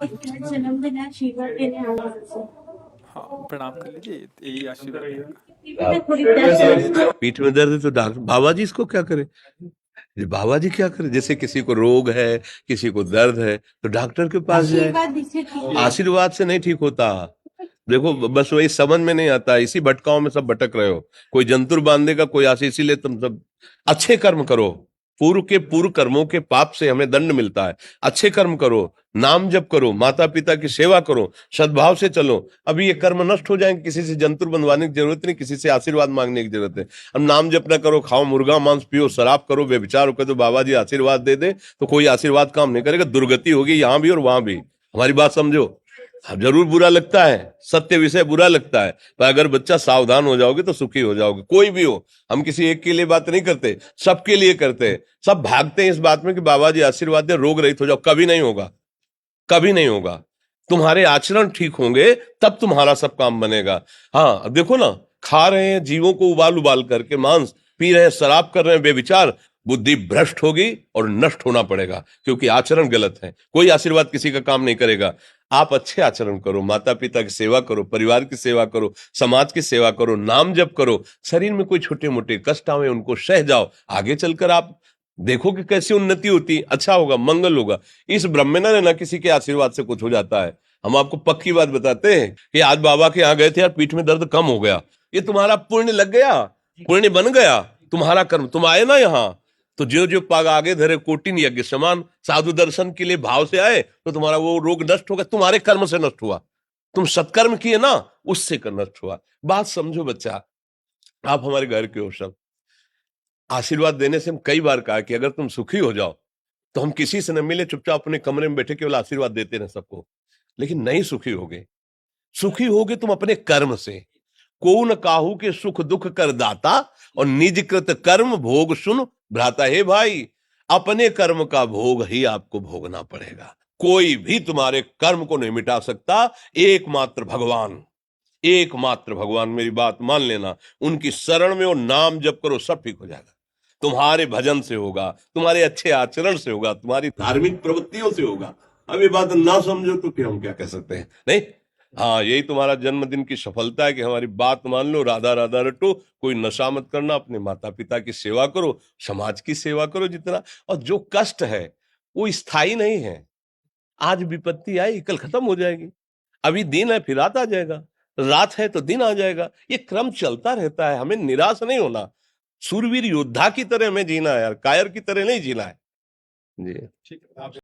जन्मदिन है, आशीर्वाद देने आना है। हाँ, प्रणाम कर लीजिए, यही आशीर्वाद रहेगा। मैं थोड़ी प्रेशर पीठ में दर्द है तो डॉक्टर बाबा जी इसको क्या करे? ये बाबा जी क्या करे? जैसे किसी को रोग है, किसी को दर्द है तो डॉक्टर के पास जाए। आशीर्वाद दीजिए ठीक है। आशीर्वाद से नहीं ठीक होता। देखो बस वही समझ में नहीं आता, इसी भटकाओं में सब भटक रहे हो। कोई जंतुर बांध देगा, कोई आशीष, इसीलिए तुम सब अच्छे कर्म करो। पूर्व के पूर्व कर्मों के पाप से हमें दंड मिलता है। अच्छे कर्म करो, नाम जप करो, माता पिता की सेवा करो, सद्भाव से चलो। अभी ये कर्म नष्ट हो जाएंगे, किसी से जंतुर बंधवाने की जरूरत नहीं, किसी से आशीर्वाद मांगने की जरूरत है। अब नाम जप ना करो, खाओ मुर्गा मांस, पियो शराब, करो व्यभिचार करो, तो बाबा जी आशीर्वाद दे दे तो कोई आशीर्वाद काम नहीं करेगा। दुर्गति होगी यहाँ भी और वहां भी। हमारी बात समझो। हाँ, जरूर बुरा लगता है, सत्य विषय बुरा लगता है, पर अगर बच्चा सावधान हो जाओगे तो सुखी हो जाओगे। कोई भी हो, हम किसी एक के लिए बात नहीं करते, सबके लिए करते हैं। सब भागते हैं इस बात में कि बाबा जी आशीर्वाद दे, रोग रहित हो जाओ। कभी नहीं होगा, कभी नहीं होगा। तुम्हारे आचरण ठीक होंगे तब तुम्हारा सब काम बनेगा। हाँ देखो ना, खा रहे हैं जीवों को उबाल उबाल करके मांस, पी रहे हैं शराब, कर रहे हैं बेविचार, बुद्धि भ्रष्ट होगी और नष्ट होना पड़ेगा, क्योंकि आचरण गलत है। कोई आशीर्वाद किसी का काम नहीं करेगा। आप अच्छे आचरण करो, माता पिता की सेवा करो, परिवार की सेवा करो, समाज की सेवा करो, नाम जप करो। शरीर में कोई छोटे मोटे कष्ट आवे उनको सह जाओ, आगे चलकर आप देखो कि कैसी उन्नति होती, अच्छा होगा, मंगल होगा। इस ब्रह्म में ना रहना किसी के आशीर्वाद से कुछ हो जाता है। हम आपको पक्की बात बताते हैं कि आज बाबा के यहाँ गए थे यार, पीठ में दर्द कम हो गया। ये तुम्हारा पुण्य लग गया, पुण्य बन गया, तुम्हारा कर्म। तुम आए ना यहाँ, तो जो जो पाग आगे धरे कोटिन यज्ञ समान, साधु दर्शन के लिए भाव से आए तो तुम्हारा वो रोग नष्ट होगा, तुम्हारे कर्म से नष्ट हुआ। तुम सत्कर्म किए ना, उससे कर नष्ट हुआ। बात समझो बच्चा, आप हमारे घर के हो सब। आशीर्वाद देने से हम कई बार कहा कि अगर तुम सुखी हो जाओ तो हम किसी से न मिले, चुपचाप अपने कमरे में बैठे केवल आशीर्वाद देते रहे सबको। लेकिन नहीं सुखी होगे। सुखी होगे तुम अपने कर्म से। को न काहू के सुख दुख कर दाता, और निज कृत कर्म भोग सुन भ्राता। हे भाई, अपने कर्म का भोग ही आपको भोगना पड़ेगा। कोई भी तुम्हारे कर्म को नहीं मिटा सकता, एकमात्र भगवान। एकमात्र भगवान, मेरी बात मान लेना। उनकी शरण में और नाम जप करो, सब ठीक हो जाएगा। तुम्हारे भजन से होगा, तुम्हारे अच्छे आचरण से होगा, तुम्हारी धार्मिक प्रवृत्तियों से होगा। अब ये बात ना समझो तो फिर हम क्या कह सकते हैं? नहीं, हाँ, यही तुम्हारा जन्मदिन की सफलता है कि हमारी बात मान लो, राधा राधा रटो, कोई नशा मत करना, अपने माता पिता की सेवा करो, समाज की सेवा करो जितना। और जो कष्ट है वो स्थायी नहीं है। आज विपत्ति आई, कल खत्म हो जाएगी। अभी दिन है, फिर रात आ जाएगा, रात है तो दिन आ जाएगा। ये क्रम चलता रहता है, हमें निराश नहीं होना। सूरवीर योद्धा की तरह हमें जीना है यार, कायर की तरह नहीं जीना है। जी। ठीक है।